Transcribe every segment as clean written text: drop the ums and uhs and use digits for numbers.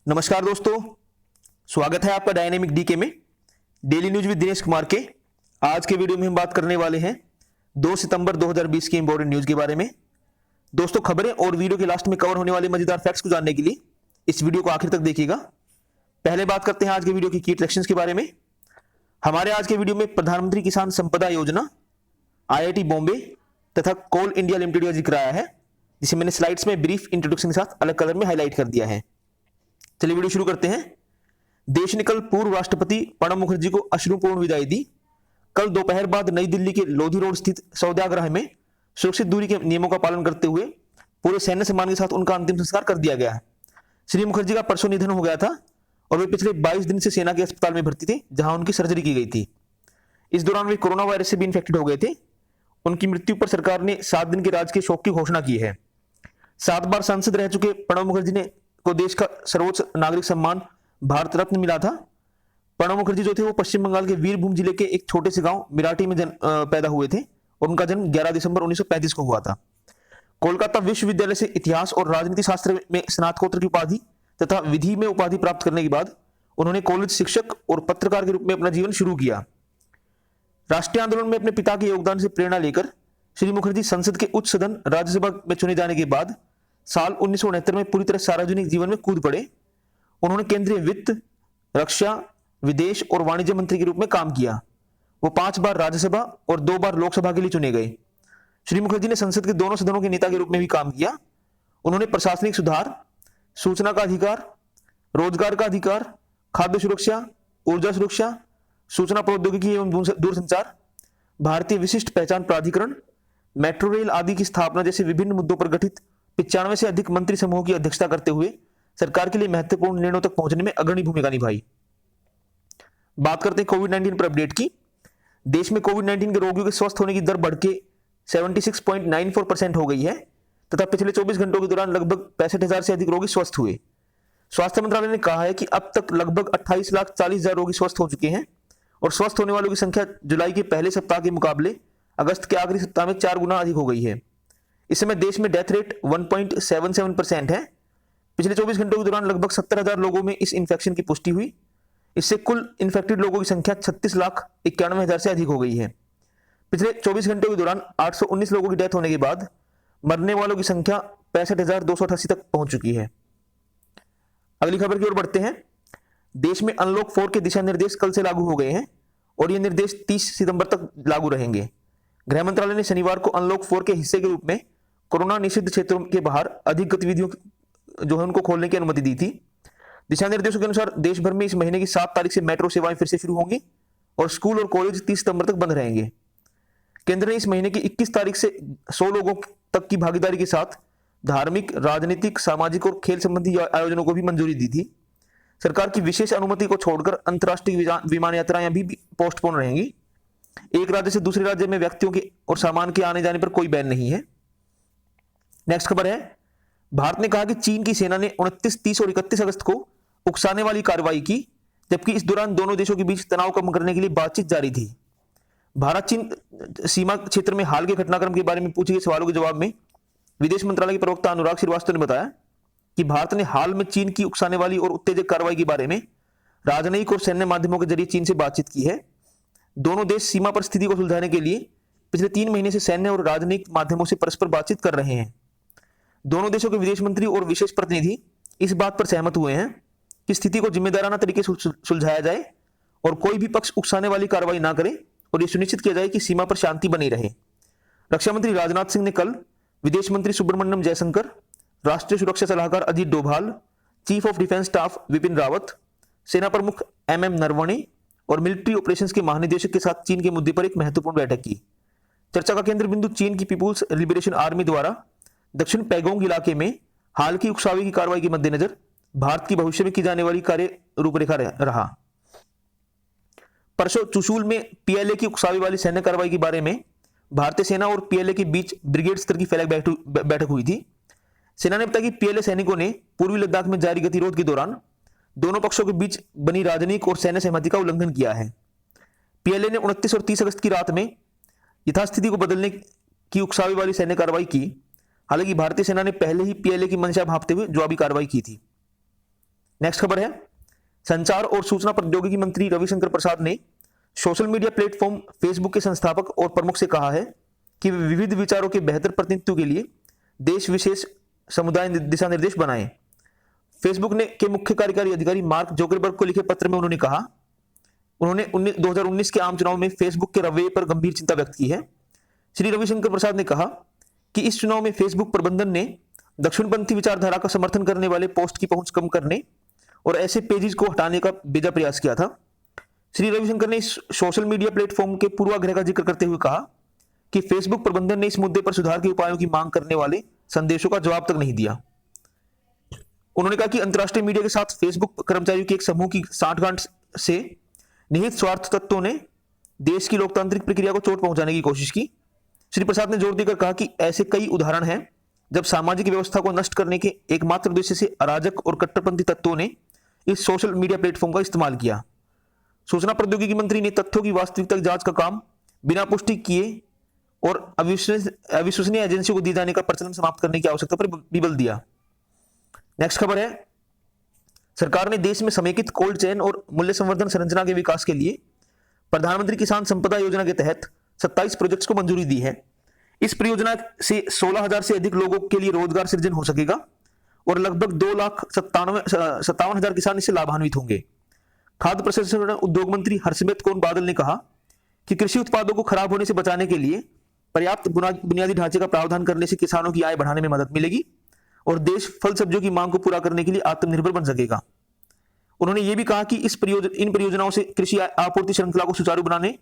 नमस्कार दोस्तों, स्वागत है आपका डायनेमिक डीके में daily news with Dinesh Kumar के। आज के वीडियो में हम बात करने वाले हैं 2 सितंबर 2020 की इंपॉर्टेंट न्यूज के बारे में। दोस्तों, खबरें और वीडियो के लास्ट में कवर होने वाले मजेदार फैक्ट्स को जानने के लिए इस वीडियो को आखिर तक देखिएगा। पहले बात करते हैं आज के वीडियो की अट्रैक्शंस के बारे में। हमारे आज के वीडियो में प्रधानमंत्री किसान संपदा योजना, IIT बॉम्बे तथा कोल इंडिया लिमिटेड का जिक्र आया है, जिसे मैंने स्लाइड्स में ब्रीफ इंट्रोडक्शन के साथ अलग कलर में हाईलाइट कर दिया है। चलिए वीडियो शुरू करते हैं। देश ने कल पूर्व राष्ट्रपति प्रणब मुखर्जी को अश्रुपूर्ण विदाई दी। कल दोपहर बाद नई दिल्ली के लोधी रोड स्थित सौदागृह में सुरक्षित दूरी के नियमों का पालन करते हुए पूरे सैन्य सम्मान के साथ उनका अंतिम संस्कार कर दिया गया। श्री मुखर्जी का परसों निधन हो गया था और वे पिछले 22 दिन से सेना के अस्पताल में भर्ती थे, जहां उनकी सर्जरी की गई थी। इस दौरान वे कोरोना वायरस से भी इन्फेक्टेड हो गए थे। उनकी मृत्यु पर सरकार ने 7 दिन के राजकीय शोक की घोषणा की है। 7 बार सांसद रह चुके प्रणब मुखर्जी ने को देश का सर्वोच्च नागरिक सम्मान भारत रत्न मिला था। प्रणब मुखर्जी जो थे वो पश्चिम बंगाल के वीरभूम जिले के एक छोटे से गांव मिराटी में पैदा हुए थे और उनका जन्म 11 दिसंबर 1935 को हुआ था। कोलकाता विश्वविद्यालय से इतिहास और राजनीति शास्त्र में स्नातकोत्तर की उपाधि तथा विधि में उपाधि प्राप्त करने के बाद उन्होंने कॉलेज शिक्षक और पत्रकार के रूप में अपना जीवन शुरू किया। राष्ट्रीय आंदोलन में अपने पिता के योगदान से प्रेरणा लेकर श्री मुखर्जी संसद के उच्च सदन राज्यसभा में चुने जाने के बाद साल 1969 में पूरी तरह सार्वजनिक जीवन में कूद पड़े। उन्होंने केंद्रीय वित्त, रक्षा, विदेश और वाणिज्य मंत्री के रूप में काम किया। वो 5 बार राज्यसभा और 2 बार लोकसभा के लिए चुने गए। श्री मुखर्जी ने संसद के दोनों सदनों के नेता के रूप में भी काम किया। उन्होंने प्रशासनिक सुधार, सूचना का अधिकार, रोजगार का अधिकार, खाद्य सुरक्षा, ऊर्जा सुरक्षा, सूचना प्रौद्योगिकी एवं दूरसंचार, भारतीय विशिष्ट पहचान प्राधिकरण, मेट्रो रेल आदि की स्थापना जैसे विभिन्न मुद्दों पर गठित 95 से अधिक मंत्री समूह की अध्यक्षता करते हुए सरकार के लिए महत्वपूर्ण निर्णयों तक पहुंचने में अग्रणी भूमिका निभाई। बात करते हैं कोविड-19 पर अपडेट की। देश में कोविड-19 के रोगियों के स्वस्थ होने की दर बढ़ के 76.94% हो गई है तथा पिछले 24 घंटों के दौरान लगभग 65,000 से अधिक रोगी स्वस्थ हुए। स्वास्थ्य मंत्रालय ने कहा है कि अब तक लगभग 28,40,000 रोगी स्वस्थ हो चुके हैं और स्वस्थ होने वालों की संख्या जुलाई के पहले सप्ताह के मुकाबले अगस्त के आखिरी सप्ताह में 4 गुना अधिक हो गई है। इस समय देश में डेथ रेट 1.77% है। पिछले 24 घंटों के दौरान लगभग 70,000 लोगों में इस इन्फेक्शन की पुष्टि हुई। इससे कुल इन्फेक्टेड लोगों की संख्या 36,91,000 से अधिक हो गई है। पिछले 24 घंटों के दौरान 819 लोगों की डेथ होने के बाद मरने वालों की संख्या 65,288 तक पहुंच चुकी है। अगली खबर की ओर बढ़ते हैं। देश में अनलॉक 4 के दिशा निर्देश कल से लागू हो गए हैं और ये निर्देश 30 सितंबर तक लागू रहेंगे। गृह मंत्रालय ने शनिवार को अनलॉक 4 के हिस्से के रूप में कोरोना निषिद्ध क्षेत्रों के बाहर अधिक गतिविधियों जो है उनको खोलने की अनुमति दी थी। दिशा निर्देशों के अनुसार देश भर में इस महीने की 7 तारीख से मेट्रो सेवाएं फिर से शुरू होंगी और स्कूल और कॉलेज 30 सितंबर तक बंद रहेंगे। केंद्र ने इस महीने की 21 तारीख से 100 लोगों तक की भागीदारी के साथ धार्मिक, राजनीतिक, सामाजिक और खेल संबंधी आयोजनों को भी मंजूरी दी थी। सरकार की विशेष अनुमति को छोड़कर अंतर्राष्ट्रीय विमान यात्राएं भी पोस्टपोन रहेंगी। एक राज्य से दूसरे राज्य में व्यक्तियों के और सामान के आने जाने पर कोई बैन नहीं है। नेक्स्ट खबर है, भारत ने कहा कि चीन की सेना ने 29, 30 और 31 अगस्त को उकसाने वाली कार्रवाई की, जबकि इस दौरान दोनों देशों के बीच तनाव कम करने के लिए बातचीत जारी थी। भारत चीन सीमा क्षेत्र में हाल के घटनाक्रम के बारे में पूछे गए सवालों के जवाब में विदेश मंत्रालय के प्रवक्ता अनुराग श्रीवास्तव ने बताया कि भारत ने हाल में चीन की उकसाने वाली और उत्तेजक कार्रवाई के बारे में राजनयिक और सैन्य माध्यमों के जरिए चीन से बातचीत की है। दोनों देश सीमा पर स्थिति को सुलझाने के लिए पिछले 3 महीने से सैन्य और राजनयिक माध्यमों से परस्पर बातचीत कर रहे हैं। दोनों देशों के विदेश मंत्री और विशेष प्रतिनिधि इस बात पर सहमत हुए हैं कि स्थिति को जिम्मेदाराना तरीके से सुलझाया जाए और कोई भी पक्ष उकसाने वाली कार्रवाई ना करे और यह सुनिश्चित किया जाए कि सीमा पर शांति बनी रहे। रक्षा मंत्री राजनाथ सिंह ने कल विदेश मंत्री सुब्रमण्यम जयशंकर, राष्ट्रीय सुरक्षा सलाहकार Ajit Doval, chief of defence staff Vipin Rawat, सेना प्रमुख MM नरवणे और मिलिट्री ऑपरेशंस के महानिदेशक के साथ चीन के मुद्दे पर एक महत्वपूर्ण बैठक की। चर्चा का केंद्र बिंदु चीन की पीपुल्स लिबरेशन आर्मी द्वारा दक्षिण पैगोंग इलाके में हाल की उकसावे की कार्रवाई के मद्देनजर भारत की भविष्य में की जाने वाली कार्य रूपरेखा रहा। परसों चुशूल में PLA की उकसावे वाली सैन्य कार्रवाई के बारे में भारतीय सेना और PLA के बीच ब्रिगेड स्तर की फ्लैग बैठक हुई थी। सेना ने बताया कि PLA सैनिकों ने पूर्वी लद्दाख में जारी गतिरोध के दौरान दोनों पक्षों के बीच बनी राजनयिक और सैन्य सहमति का उल्लंघन किया है। PLA ने 29 और 30 अगस्त की रात में यथास्थिति को बदलने की उकसावे वाली सैन्य कार्रवाई की। हालांकि भारतीय सेना ने पहले ही PLA की मंशा भांपते हुए जवाबी कार्रवाई की थी। नेक्स्ट खबर है, संचार और सूचना प्रौद्योगिकी मंत्री रविशंकर प्रसाद ने सोशल मीडिया प्लेटफॉर्म फेसबुक के संस्थापक और प्रमुख से कहा है कि वे विविध विचारों के बेहतर प्रतिनिधित्व के लिए देश विशेष समुदाय दिशा निर्देश बनाएं। फेसबुक ने के मुख्य कार्यकारी अधिकारी मार्क जुकरबर्ग को लिखे पत्र में उन्होंने कहा, उन्होंने 2019 के आम चुनाव में फेसबुक के रवैये पर गंभीर चिंता व्यक्त की है। श्री रविशंकर प्रसाद ने कहा कि इस चुनाव में फेसबुक प्रबंधन ने दक्षिणपंथी विचारधारा का समर्थन करने वाले पोस्ट की पहुंच कम करने और ऐसे पेजेस को हटाने का बेजा प्रयास किया था। श्री रविशंकर ने इस सोशल मीडिया प्लेटफॉर्म के पूर्वाग्रह का जिक्र करते हुए कहा कि फेसबुक प्रबंधन ने इस मुद्दे पर सुधार के उपायों की मांग करने वाले संदेशों का जवाब तक नहीं दिया। उन्होंने कहा कि अंतर्राष्ट्रीय मीडिया के साथ फेसबुक कर्मचारियों के एक समूह की साठगांठ से निहित स्वार्थ तत्वों ने देश की लोकतांत्रिक प्रक्रिया को चोट पहुंचाने की कोशिश की। श्री प्रसाद ने जोर देकर कहा कि ऐसे कई उदाहरण हैं जब सामाजिक व्यवस्था को नष्ट करने के एकमात्र उद्देश्य से अराजक और कट्टरपंथी तत्वों ने इस सोशल मीडिया प्लेटफॉर्म का इस्तेमाल किया। सूचना प्रौद्योगिकी मंत्री ने तथ्यों की वास्तविकता जांच का काम बिना पुष्टि किए और अविश्वसनीय एजेंसियों को दिए जाने का प्रचलन समाप्त करने की आवश्यकता पर भी बल दिया। नेक्स्ट खबर है, सरकार ने देश में समेकित कोल्ड चेन और मूल्य संवर्धन संरचना के विकास के लिए प्रधानमंत्री किसान संपदा योजना के तहत 27 प्रोजेक्ट्स को मंजूरी दी है। इस परियोजना से 16,000 से अधिक लोगों के लिए रोजगार सृजन हो सकेगा और लगभग 2,57,000 किसान इससे लाभान्वित होंगे। खाद्य प्रसंस्करण उद्योग मंत्री हरसिमरत कौर बादल ने कहा कि कृषि उत्पादों को खराब होने से बचाने के लिए पर्याप्त बुनियादी ढांचे का प्रावधान करने से किसानों की आय बढ़ाने में मदद मिलेगी और देश फल सब्जियों की मांग को पूरा करने के लिए आत्मनिर्भर बन सकेगा। उन्होंने ये भी कहा कि इन परियोजनाओं से कृषि आपूर्ति श्रृंखला को सुचारू बनाने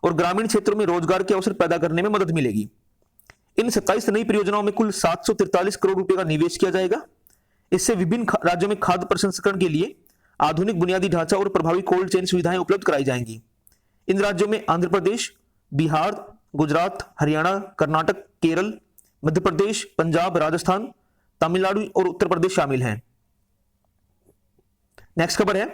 और ग्रामीण क्षेत्रों में रोजगार के अवसर पैदा करने में मदद मिलेगी। इन 27 नई परियोजनाओं में कुल 743 करोड़ रुपए का निवेश किया जाएगा। इससे विभिन्न राज्यों में खाद्य प्रसंस्करण के लिए आधुनिक बुनियादी ढांचा और प्रभावी कोल्ड चेन सुविधाएं उपलब्ध कराई जाएंगी। इन राज्यों में आंध्र प्रदेश, बिहार, गुजरात, हरियाणा, कर्नाटक, केरल, मध्य प्रदेश, पंजाब, राजस्थान, तमिलनाडु और उत्तर प्रदेश शामिल हैं। नेक्स्ट खबर है,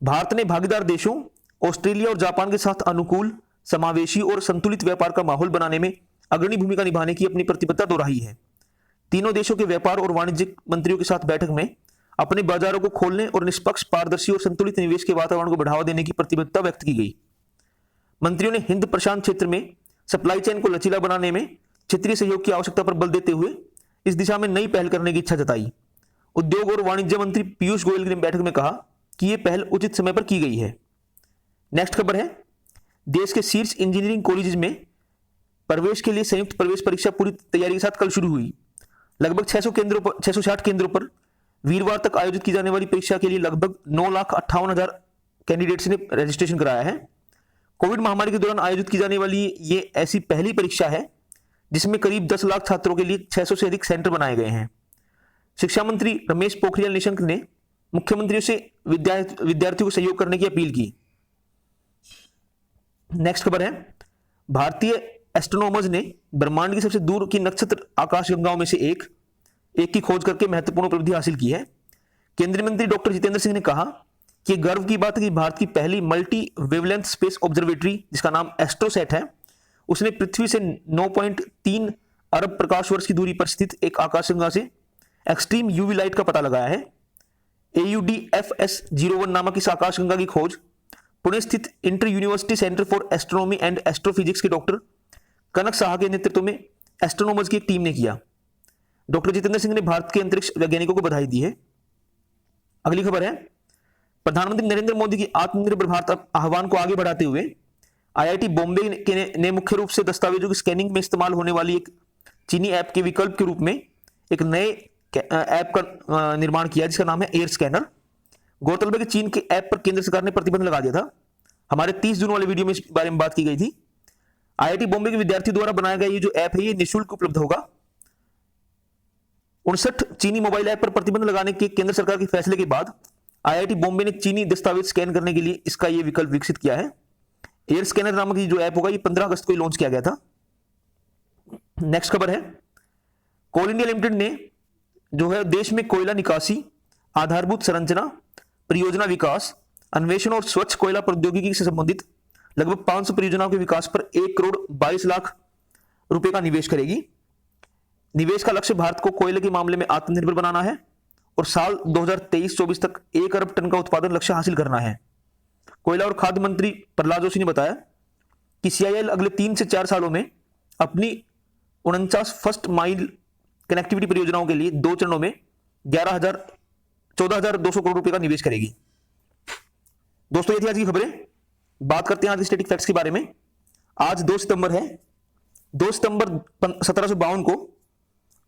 भारत ने भागीदार देशों ऑस्ट्रेलिया और जापान के साथ अनुकूल, समावेशी और संतुलित व्यापार का माहौल बनाने में अग्रणी भूमिका निभाने की अपनी प्रतिबद्धता दोहराई है। तीनों देशों के व्यापार और वाणिज्य मंत्रियों के साथ बैठक में अपने बाजारों को खोलने और निष्पक्ष, पारदर्शी और संतुलित निवेश के वातावरण को बढ़ावा देने की प्रतिबद्धता व्यक्त की गई। मंत्रियों ने हिंद प्रशांत क्षेत्र में सप्लाई चेन को लचीला बनाने में क्षेत्रीय सहयोग की आवश्यकता पर बल देते हुए इस दिशा में नई पहल करने की इच्छा जताई। उद्योग और वाणिज्य मंत्री पीयूष गोयल ने बैठक में कहा कि यह पहल उचित समय पर की गई है। नेक्स्ट खबर है, देश के शीर्ष इंजीनियरिंग कॉलेजेस में प्रवेश के लिए संयुक्त प्रवेश परीक्षा पूरी तैयारी के साथ कल शुरू हुई। लगभग 660 केंद्रों पर वीरवार तक आयोजित की जाने वाली परीक्षा के लिए लगभग 9,58,000 कैंडिडेट्स ने रजिस्ट्रेशन कराया है। कोविड महामारी के दौरान आयोजित की जाने वाली ये ऐसी पहली परीक्षा है जिसमें करीब 10 लाख छात्रों के लिए 600 से अधिक सेंटर बनाए गए हैं। शिक्षा मंत्री रमेश पोखरियाल निशंक ने मुख्यमंत्रियों से विद्यार्थियों को सहयोग करने की अपील की। नेक्स्ट खबर है, भारतीय एस्ट्रोनॉमर्स ने ब्रह्मांड की सबसे दूर की नक्षत्र आकाशगंगाओं में से एक की खोज करके महत्वपूर्ण उपलब्धि हासिल की है। केंद्रीय मंत्री डॉक्टर जितेंद्र सिंह ने कहा कि गर्व की बात है कि भारत की पहली मल्टी वेवलेंथ स्पेस ऑब्जर्वेटरी, जिसका नाम एस्ट्रोसैट है, उसने पृथ्वी से 9.3 अरब प्रकाश वर्ष की दूरी पर स्थित एक आकाशगंगा से एक्सट्रीम यूवी लाइट का पता लगाया है। AUDFS-01 नामक इस आकाशगंगा की खोज पुणे स्थित inter university centre for astronomy and astrophysics के डॉक्टर कनक साहा के नेतृत्व में एस्ट्रोनॉमर्स की एक टीम ने किया। डॉक्टर जितेंद्र सिंह ने भारत के अंतरिक्ष वैज्ञानिकों को बधाई दी है। अगली खबर है, प्रधानमंत्री नरेंद्र मोदी की आत्मनिर्भर भारत आह्वान को आगे बढ़ाते हुए IIT बॉम्बे ने मुख्य रूप से दस्तावेजों की स्कैनिंग में इस्तेमाल होने वाली एक चीनी ऐप के विकल्प के रूप में एक नए ऐप का निर्माण किया जिसका नाम है एयर स्कैनर। गौरतलब है कि चीन के ऐप पर केंद्र सरकार ने प्रतिबंध लगा दिया था। हमारे 30 जून वाले वीडियो में इस बारे में बात की गई थी। IIT बॉम्बे के विद्यार्थियों द्वारा बनाया गया ये जो ऐप है ये निःशुल्क उपलब्ध होगा। 59 चीनी मोबाइल ऐप पर प्रतिबंध लगाने के केंद्र सरकार के फैसले के बाद IIT बॉम्बे ने चीनी दस्तावेज स्कैन करने के लिए इसका ये विकल्प विकसित किया है। एयर स्कैनर नामक ये जो ऐप होगा ये 15 अगस्त को लॉन्च किया गया था। नेक्स्ट खबर है, कोल इंडिया लिमिटेड ने जो है देश में कोयला निकासी, आधारभूत संरचना, परियोजना विकास, अन्वेषण और स्वच्छ कोयला प्रौद्योगिकी से संबंधित लगभग 500 परियोजनाओं के विकास पर 1 करोड़ 22 लाख रुपए का निवेश करेगी। निवेश का लक्ष्य भारत को कोयले के मामले में आत्मनिर्भर बनाना है और साल 2023-24 तक 1 अरब टन का उत्पादन लक्ष्य हासिल करना है। कोयला और खाद्य मंत्री प्रहलाद जोशी ने बताया कि CIL अगले 3 से 4 सालों में अपनी 49 फर्स्ट माइल कनेक्टिविटी परियोजनाओं के लिए 2 चरणों में 14,200 करोड़ रुपए का निवेश करेगी। दोस्तों ये थी आज की खबरें। बात करते हैं आज स्टैटिक फैक्ट्स के बारे में। आज 2 सितंबर है। 2 सितंबर 1752 को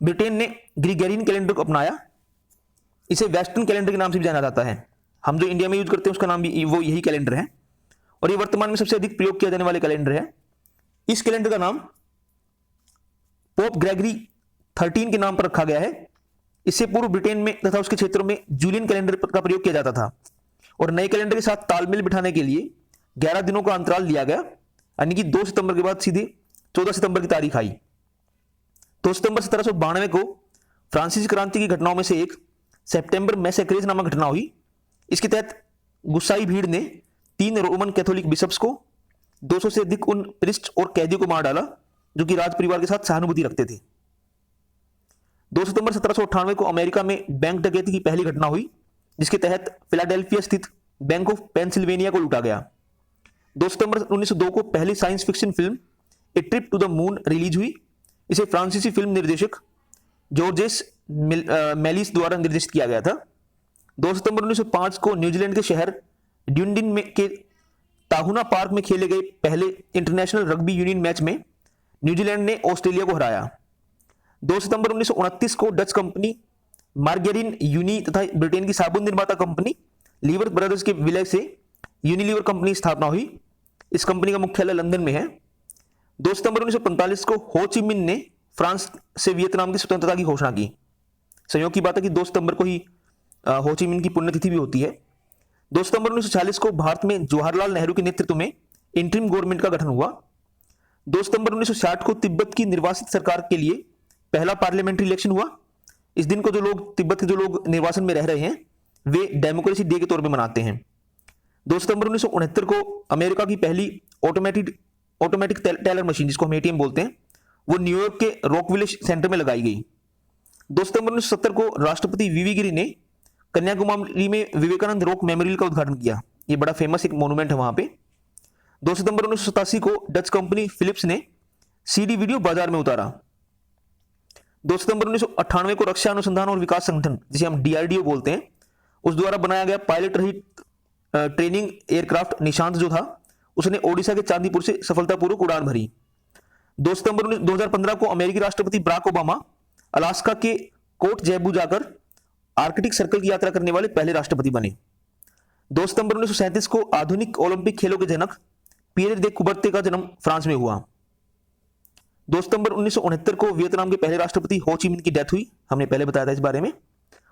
ब्रिटेन ने ग्रिगोरियन कैलेंडर को अपनाया। इसे वेस्टर्न कैलेंडर के नाम से भी जाना जाता है। हम जो इंडिया में यूज करते हैं उसका नाम भी वो यही कैलेंडर है और ये वर्तमान में सबसे अधिक प्रयोग किया जाने वाले कैलेंडर है। इस कैलेंडर का नाम पोप ग्रेगरी 13 के नाम पर रखा गया है। इससे पूर्व ब्रिटेन में तथा उसके क्षेत्रों में जूलियन कैलेंडर का प्रयोग किया जाता था और नए कैलेंडर के साथ तालमेल बिठाने के लिए 11 दिनों का अंतराल लिया गया, यानी कि 2 सितंबर के बाद सीधे 14 सितंबर की तारीख आई। 2 सितंबर 1792 को फ्रांसीसी क्रांति की घटनाओं में से एक सितंबर मैसेक्रेज नामक घटना हुई। इसके तहत गुस्साई भीड़ ने 3 रोमन कैथोलिक बिशप्स को, 200 से अधिक उन प्रिस्ट और कैदियों को मार डाला जो कि राज परिवार के साथ सहानुभूति रखते थे। 2 सितंबर 1798 को अमेरिका में बैंक डकैती की पहली घटना हुई, जिसके तहत फिलाडेल्फिया स्थित बैंक ऑफ पेंसिल्वेनिया को लूटा गया। 2 सितंबर 1902 को पहली science fiction film a trip to the moon release हुई। इसे फ्रांसीसी फिल्म निर्देशक जॉर्जेस मेलिस द्वारा निर्देशित किया गया था। 2 सितंबर 1905 को न्यूजीलैंड के शहर ड्यूंडिन में के ताहुना पार्क में खेले गए पहले इंटरनेशनल रग्बी यूनियन मैच में न्यूजीलैंड ने ऑस्ट्रेलिया को हराया। 2 सितंबर 1929 को डच कंपनी मार्गेरिन यूनी तथा ब्रिटेन की साबुन निर्माता कंपनी लीवर ब्रदर्स के विलय से यूनिलीवर कंपनी स्थापना हुई। इस कंपनी का मुख्यालय लंदन में है। 2 सितंबर 1945 को हो ची मिन ने फ्रांस से वियतनाम की स्वतंत्रता की घोषणा की। संयोग की बात है कि 2 सितंबर को ही हो ची मिन की पुण्यतिथि भी होती है। 2 सितंबर 1940 को भारत में जवाहरलाल नेहरू के नेतृत्व में इंटरिम गवर्नमेंट का गठन हुआ। 2 सितंबर 1960 को तिब्बत की निर्वासित सरकार के लिए पहला पार्लियामेंट्री इलेक्शन हुआ। इस दिन को तिब्बत के जो लोग निर्वासन में रह रहे हैं वे डेमोक्रेसी डे के तौर पे मनाते हैं। 2 सितंबर 1969 को अमेरिका की पहली ऑटोमेटिक टेलर मशीन, जिसको हम ATM बोलते हैं, वो न्यूयॉर्क के रॉकविले सेंटर में लगाई गई। 2 सितंबर 1970 को राष्ट्रपति वीवी गिरी ने कन्याकुमारी में विवेकानंद रॉक मेमोरियल का उद्घाटन किया। ये बड़ा फेमस एक मोन्यूमेंट है वहां पे। 2 सितंबर 1987 को डच कंपनी फिलिप्स ने CD वीडियो बाजार में उतारा। 2 सितंबर 1998 को रक्षा अनुसंधान और विकास संगठन, जिसे हम DRDO बोलते हैं, उस द्वारा बनाया गया पायलट रहित ट्रेनिंग एयरक्राफ्ट निशांत जो था, उसने ओडिशा के चांदीपुर से सफलतापूर्वक उड़ान भरी। 2 सितंबर 2015 को अमेरिकी राष्ट्रपति बराक ओबामा अलास्का के कोट जेबू जाकर आर्कटिक सर्कल की यात्रा करने वाले पहले राष्ट्रपति बने। 2 सितंबर 1937 को आधुनिक ओलंपिक खेलों के जनक पियर दे कुबर्ते का जन्म फ्रांस में हुआ। 2 सितंबर 1969 को वियतनाम के पहले राष्ट्रपति हो ची मिन की डेथ हुई। हमने पहले बताया था इस बारे में।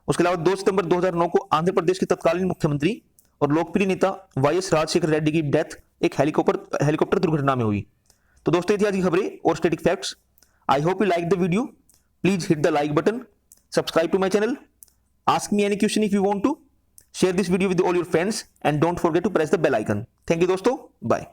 उसके अलावा 2 सितंबर 2009 को आंध्र प्रदेश के तत्कालीन मुख्यमंत्री और लोकप्रिय नेता YS राजशेखर रेड्डी की डेथ एक हेलीकॉप्टर दुर्घटना में हुई। तो दोस्तों ये थी आज की खबरें और static facts. I hope you like the video. Please hit the like button, subscribe to my channel, ask me any question if you want to, share this video with all your friends and don't forget to press the bell icon. Thank you दोस्तों, bye.